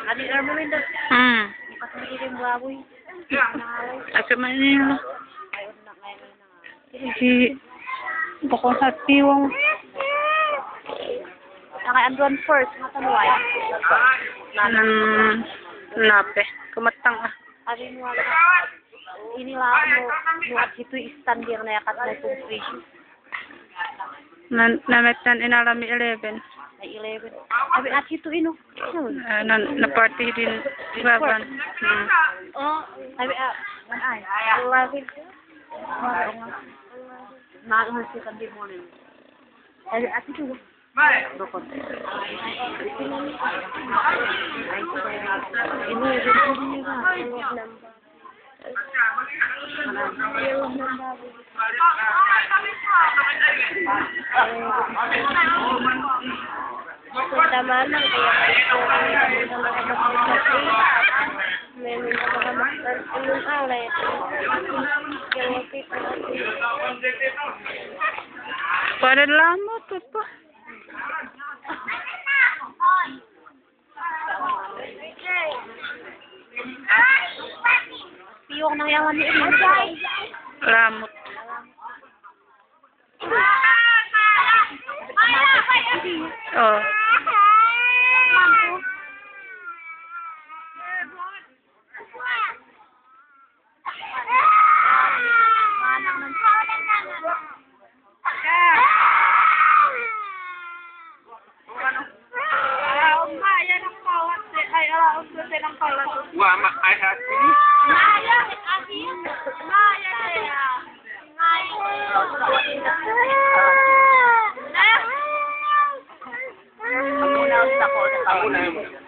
Adi Armelin dah. Pas mengirim baboy. Agak Manila. Si bako sa tiwang. Ang Andron first, matanuay. Nape. Kumatang ah. Abi mo inilah mo at itu stand yang nayakat na itong presyo. Nametan inalami 11. Ay 11. Abi at itu ino. Na party din baban. Oh, abi ay 11. Nagahal si kandi mo rin. Abi at itu. Dokon. Ini din na. Tamanan Para lama to pa. Piyong nang yawan ni Ino. Lamot. Oh. Wah, I have Ako na ako.